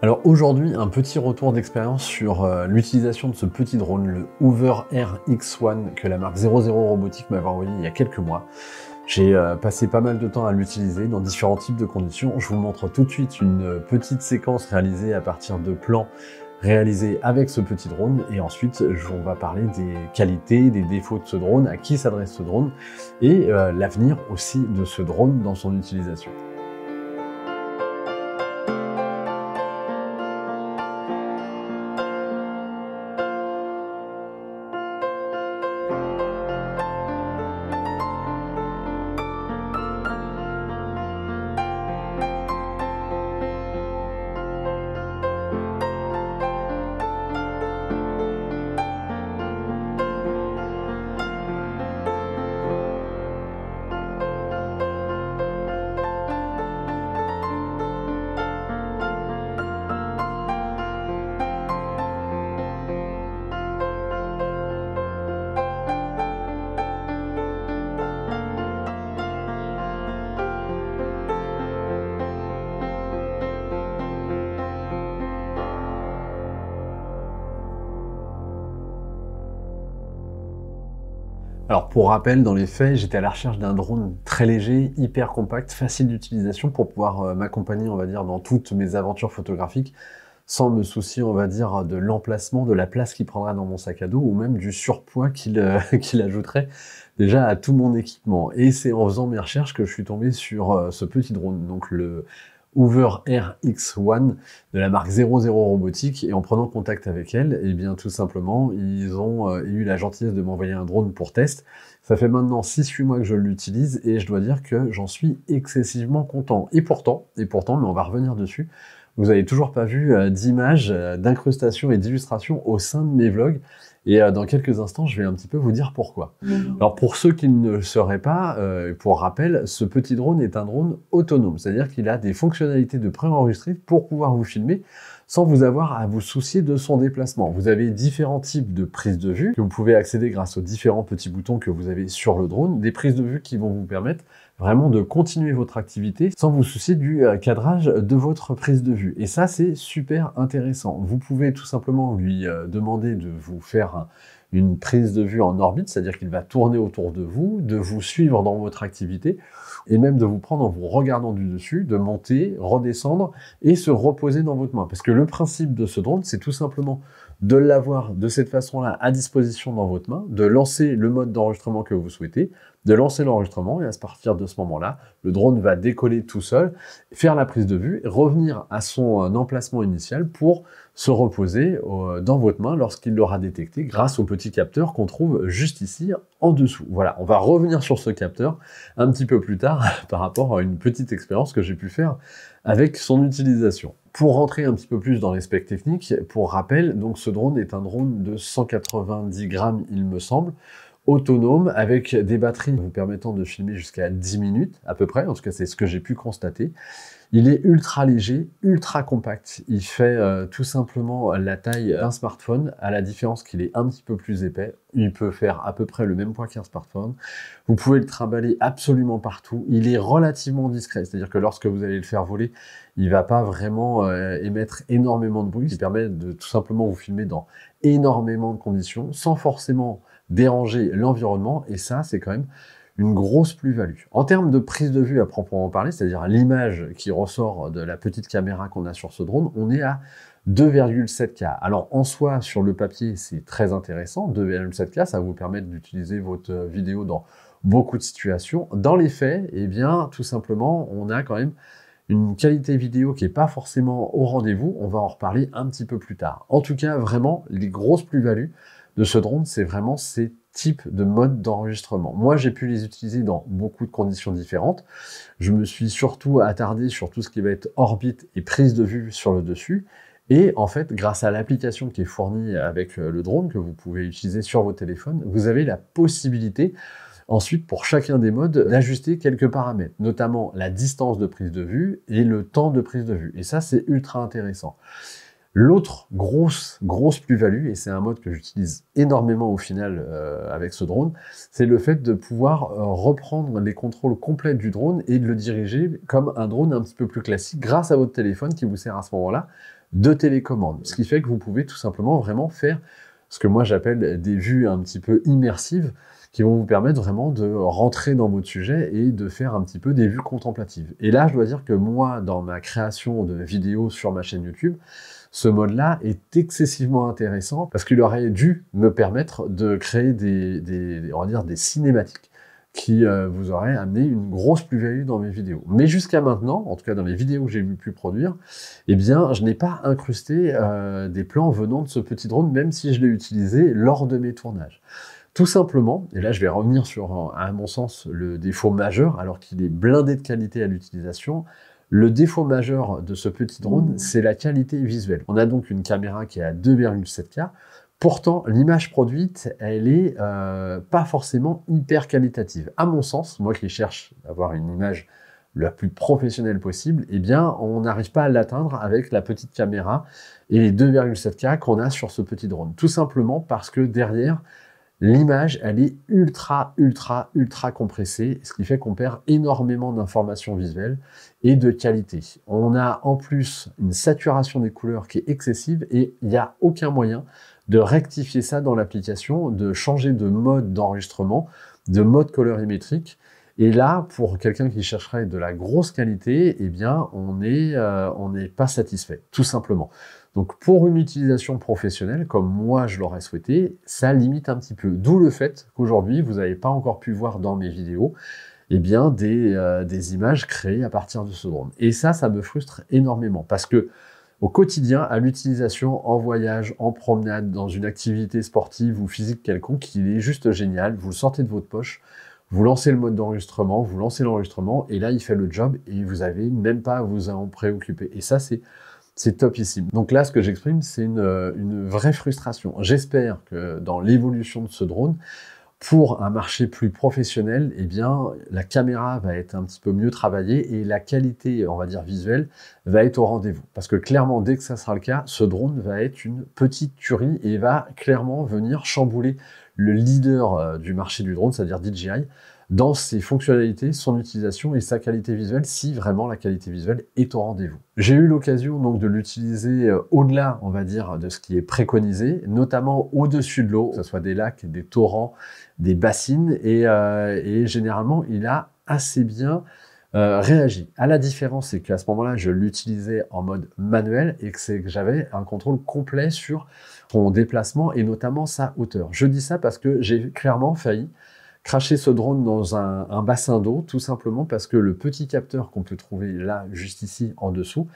Alors aujourd'hui, un petit retour d'expérience sur l'utilisation de ce petit drone, le Hoover Air X1 que la marque 00 Robotics m'avait envoyé il y a quelques mois. J'ai passé pas mal de temps à l'utiliser dans différents types de conditions. Je vous montre tout de suite une petite séquence réalisée à partir de plans réalisés avec ce petit drone et ensuite on va parler des qualités, des défauts de ce drone, à qui s'adresse ce drone et l'avenir aussi de ce drone dans son utilisation. Alors pour rappel, dans les faits, j'étais à la recherche d'un drone très léger, hyper compact, facile d'utilisation pour pouvoir m'accompagner, on va dire, dans toutes mes aventures photographiques, sans me soucier, on va dire, de l'emplacement, de la place qu'il prendra dans mon sac à dos, ou même du surpoids qu'il qu'il ajouterait déjà à tout mon équipement. Et c'est en faisant mes recherches que je suis tombé sur ce petit drone, donc le Hoover Air X1 de la marque 00 Robotics, et en prenant contact avec elle, et bien tout simplement, ils ont eu la gentillesse de m'envoyer un drone pour test. Ça fait maintenant 6-8 mois que je l'utilise et je dois dire que j'en suis excessivement content. Et pourtant, mais on va revenir dessus, vous n'avez toujours pas vu d'images, d'incrustations et d'illustrations au sein de mes vlogs. Et dans quelques instants, je vais un petit peu vous dire pourquoi. Alors pour ceux qui ne le sauraient pas, pour rappel, ce petit drone est un drone autonome, c'est-à-dire qu'il a des fonctionnalités de préenregistré pour pouvoir vous filmer sans vous avoir à vous soucier de son déplacement. Vous avez différents types de prises de vue que vous pouvez accéder grâce aux différents petits boutons que vous avez sur le drone, des prises de vue qui vont vous permettre vraiment de continuer votre activité sans vous soucier du cadrage de votre prise de vue. Et ça, c'est super intéressant. Vous pouvez tout simplement lui demander de vous faire une prise de vue en orbite, c'est-à-dire qu'il va tourner autour de vous suivre dans votre activité, et même de vous prendre en vous regardant du dessus, de monter, redescendre et se reposer dans votre main. Parce que le principe de ce drone, c'est tout simplement de l'avoir de cette façon-là à disposition dans votre main, de lancer le mode d'enregistrement que vous souhaitez, de lancer l'enregistrement, et à partir de ce moment-là, le drone va décoller tout seul, faire la prise de vue, et revenir à son emplacement initial pour se reposer dans votre main lorsqu'il l'aura détecté grâce au petit capteur qu'on trouve juste ici en dessous. Voilà, on va revenir sur ce capteur un petit peu plus tard par rapport à une petite expérience que j'ai pu faire avec son utilisation. Pour rentrer un petit peu plus dans les specs techniques, pour rappel, donc ce drone est un drone de 190 grammes, il me semble, autonome, avec des batteries vous permettant de filmer jusqu'à 10 minutes à peu près, en tout cas c'est ce que j'ai pu constater. Il est ultra léger, ultra compact. Il fait tout simplement la taille d'un smartphone, à la différence qu'il est un petit peu plus épais. Il peut faire à peu près le même poids qu'un smartphone. Vous pouvez le trimballer absolument partout. Il est relativement discret, c'est-à-dire que lorsque vous allez le faire voler, il va pas vraiment émettre énormément de bruit. Il permet de tout simplement vous filmer dans énormément de conditions, sans forcément déranger l'environnement, et ça, c'est quand même une grosse plus-value. En termes de prise de vue à proprement parler, c'est-à-dire l'image qui ressort de la petite caméra qu'on a sur ce drone, on est à 2,7K. Alors en soi, sur le papier, c'est très intéressant, 2,7K, ça va vous permettre d'utiliser votre vidéo dans beaucoup de situations. Dans les faits, eh bien, tout simplement, on a quand même une qualité vidéo qui n'est pas forcément au rendez-vous, on va en reparler un petit peu plus tard. En tout cas, vraiment, les grosses plus-values de ce drone, c'est vraiment ces types de modes d'enregistrement. Moi, j'ai pu les utiliser dans beaucoup de conditions différentes. Je me suis surtout attardé sur tout ce qui va être orbite et prise de vue sur le dessus. Et en fait, grâce à l'application qui est fournie avec le drone, que vous pouvez utiliser sur vos téléphones, vous avez la possibilité ensuite, pour chacun des modes, d'ajuster quelques paramètres, notamment la distance de prise de vue et le temps de prise de vue. Et ça, c'est ultra intéressant. L'autre grosse plus-value, et c'est un mode que j'utilise énormément au final avec ce drone, c'est le fait de pouvoir reprendre les contrôles complets du drone et de le diriger comme un drone un petit peu plus classique grâce à votre téléphone qui vous sert à ce moment-là de télécommande. Ce qui fait que vous pouvez tout simplement vraiment faire ce que moi j'appelle des vues un petit peu immersives, qui vont vous permettre vraiment de rentrer dans votre sujet et de faire un petit peu des vues contemplatives. Et là, je dois dire que moi, dans ma création de vidéos sur ma chaîne YouTube, ce mode-là est excessivement intéressant parce qu'il aurait dû me permettre de créer on va dire des cinématiques qui vous auraient amené une grosse plus-value dans mes vidéos. Mais jusqu'à maintenant, en tout cas dans les vidéos que j'ai pu produire, eh bien, je n'ai pas incrusté des plans venant de ce petit drone, même si je l'ai utilisé lors de mes tournages. Tout simplement, et là je vais revenir sur, à mon sens, le défaut majeur, alors qu'il est blindé de qualité à l'utilisation. Le défaut majeur de ce petit drone, c'est la qualité visuelle. On a donc une caméra qui est à 2,7K. Pourtant, l'image produite, elle est pas forcément hyper qualitative. À mon sens, moi qui cherche à avoir une image la plus professionnelle possible, eh bien, on n'arrive pas à l'atteindre avec la petite caméra et les 2,7K qu'on a sur ce petit drone. Tout simplement parce que derrière, l'image, elle est ultra compressée, ce qui fait qu'on perd énormément d'informations visuelles et de qualité. On a en plus une saturation des couleurs qui est excessive et il n'y a aucun moyen de rectifier ça dans l'application, de changer de mode d'enregistrement, de mode colorimétrique. Et là, pour quelqu'un qui chercherait de la grosse qualité, eh bien, on n'est pas satisfait, tout simplement. Donc, pour une utilisation professionnelle, comme moi je l'aurais souhaité, ça limite un petit peu. D'où le fait qu'aujourd'hui, vous n'avez pas encore pu voir dans mes vidéos, eh bien, des images créées à partir de ce drone. Et ça me frustre énormément, parce que au quotidien, à l'utilisation, en voyage, en promenade, dans une activité sportive ou physique quelconque, il est juste génial. Vous le sortez de votre poche, vous lancez le mode d'enregistrement, vous lancez l'enregistrement, et là, il fait le job, et vous n'avez même pas à vous en préoccuper. Et ça, c'est topissime. Donc là, ce que j'exprime, c'est une vraie frustration. J'espère que dans l'évolution de ce drone, pour un marché plus professionnel, eh bien, la caméra va être un petit peu mieux travaillée et la qualité, on va dire, visuelle va être au rendez-vous. Parce que clairement, dès que ça sera le cas, ce drone va être une petite tuerie et va clairement venir chambouler le leader du marché du drone, c'est-à-dire DJI, dans ses fonctionnalités, son utilisation et sa qualité visuelle, si vraiment la qualité visuelle est au rendez-vous. J'ai eu l'occasion donc de l'utiliser au-delà, on va dire, de ce qui est préconisé, notamment au-dessus de l'eau, que ce soit des lacs, des torrents, des bassines, et généralement, il a assez bien réagi. À la différence, c'est qu'à ce moment-là, je l'utilisais en mode manuel et que j'avais un contrôle complet sur son déplacement et notamment sa hauteur. Je dis ça parce que j'ai clairement failli cracher ce drone dans un bassin d'eau, tout simplement parce que le petit capteur qu'on peut trouver là, juste ici, en dessous,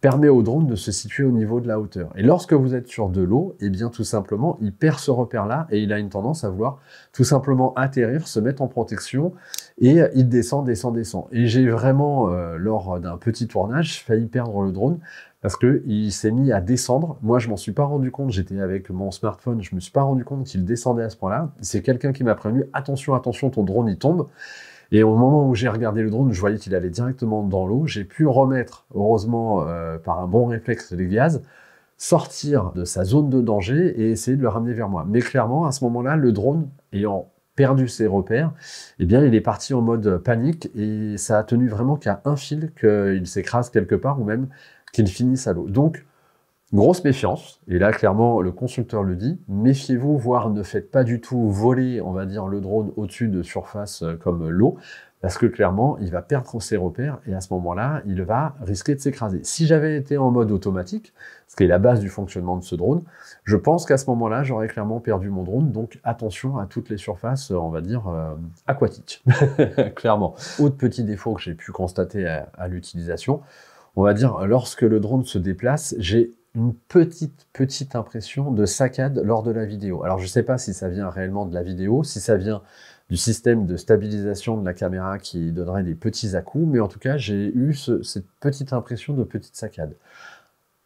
permet au drone de se situer au niveau de la hauteur. Et lorsque vous êtes sur de l'eau, eh bien tout simplement, il perd ce repère-là et il a une tendance à vouloir tout simplement atterrir, se mettre en protection et il descend. Et j'ai vraiment, lors d'un petit tournage, failli perdre le drone parce qu'il s'est mis à descendre. Moi, je m'en suis pas rendu compte, j'étais avec mon smartphone, je me suis pas rendu compte qu'il descendait à ce point-là. C'est quelqu'un qui m'a prévenu, attention, ton drone, il tombe. Et au moment où j'ai regardé le drone, je voyais qu'il allait directement dans l'eau. J'ai pu remettre, heureusement, par un bon réflexe les gaz, sortir de sa zone de danger et essayer de le ramener vers moi. Mais clairement, à ce moment-là, le drone, ayant perdu ses repères, eh bien, il est parti en mode panique et ça a tenu vraiment qu'à un fil qu'il s'écrase quelque part ou même qu'il finisse à l'eau. Donc, grosse méfiance, et là clairement le constructeur le dit, méfiez-vous, voire ne faites pas du tout voler, on va dire, le drone au-dessus de surface comme l'eau, parce que clairement il va perdre ses repères et à ce moment-là il va risquer de s'écraser. Si j'avais été en mode automatique, ce qui est la base du fonctionnement de ce drone, je pense qu'à ce moment-là j'aurais clairement perdu mon drone, donc attention à toutes les surfaces, on va dire, aquatiques, clairement. Autre petit défaut que j'ai pu constater à l'utilisation, on va dire, lorsque le drone se déplace, j'ai une petite impression de saccade lors de la vidéo. Alors, je ne sais pas si ça vient réellement de la vidéo, si ça vient du système de stabilisation de la caméra qui donnerait des petits à-coups, mais en tout cas, j'ai eu cette petite impression de petite saccade.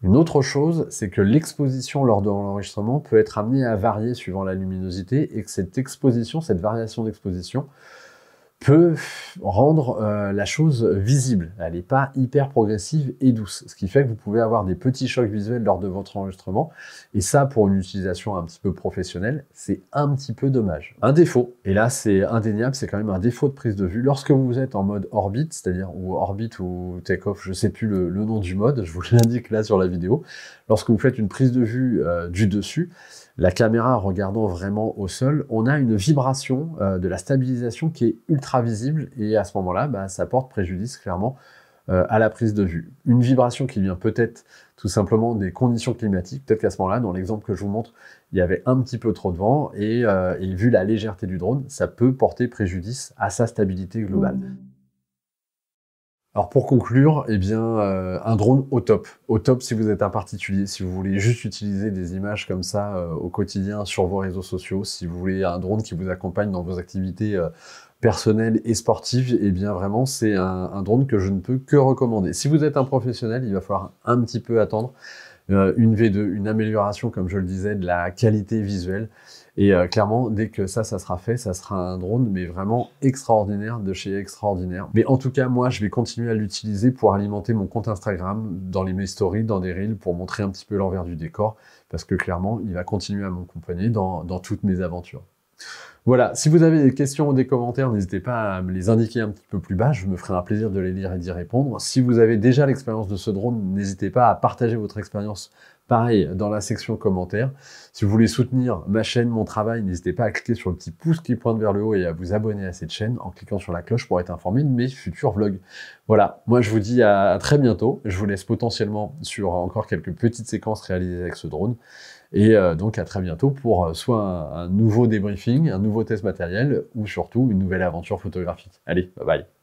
Une autre chose, c'est que l'exposition lors de l'enregistrement peut être amenée à varier suivant la luminosité et que cette exposition, cette variation d'exposition, peut rendre la chose visible. Elle n'est pas hyper progressive et douce, ce qui fait que vous pouvez avoir des petits chocs visuels lors de votre enregistrement, et ça, pour une utilisation un petit peu professionnelle, c'est un petit peu dommage. Un défaut, et là c'est indéniable, c'est quand même un défaut de prise de vue, lorsque vous êtes en mode orbite, c'est-à-dire ou orbite ou take-off, je sais plus le nom du mode, je vous l'indique là sur la vidéo, lorsque vous faites une prise de vue du dessus, la caméra regardant vraiment au sol, on a une vibration de la stabilisation qui est ultra visible, et à ce moment-là, bah, ça porte préjudice clairement à la prise de vue. Une vibration qui vient peut-être tout simplement des conditions climatiques, peut-être qu'à ce moment-là, dans l'exemple que je vous montre, il y avait un petit peu trop de vent, et vu la légèreté du drone, ça peut porter préjudice à sa stabilité globale. Alors pour conclure, eh bien, un drone au top. Au top si vous êtes un particulier, si vous voulez juste utiliser des images comme ça au quotidien sur vos réseaux sociaux, si vous voulez un drone qui vous accompagne dans vos activités personnelles et sportives, eh bien vraiment c'est un drone que je ne peux que recommander. Si vous êtes un professionnel, il va falloir un petit peu attendre une V2, une amélioration, comme je le disais, de la qualité visuelle. Et clairement, dès que ça sera fait, ça sera un drone, mais vraiment extraordinaire, de chez extraordinaire. Mais en tout cas, moi, je vais continuer à l'utiliser pour alimenter mon compte Instagram, dans mes stories, dans des reels, pour montrer un petit peu l'envers du décor, parce que clairement, il va continuer à m'accompagner dans toutes mes aventures. Voilà, si vous avez des questions ou des commentaires, n'hésitez pas à me les indiquer un petit peu plus bas, je me ferai un plaisir de les lire et d'y répondre. Si vous avez déjà l'expérience de ce drone, n'hésitez pas à partager votre expérience, pareil, dans la section commentaires. Si vous voulez soutenir ma chaîne, mon travail, n'hésitez pas à cliquer sur le petit pouce qui pointe vers le haut et à vous abonner à cette chaîne en cliquant sur la cloche pour être informé de mes futurs vlogs. Voilà, moi je vous dis à très bientôt, je vous laisse potentiellement sur encore quelques petites séquences réalisées avec ce drone. Et donc à très bientôt pour soit un nouveau débriefing, un nouveau test matériel, ou surtout une nouvelle aventure photographique. Allez, bye bye.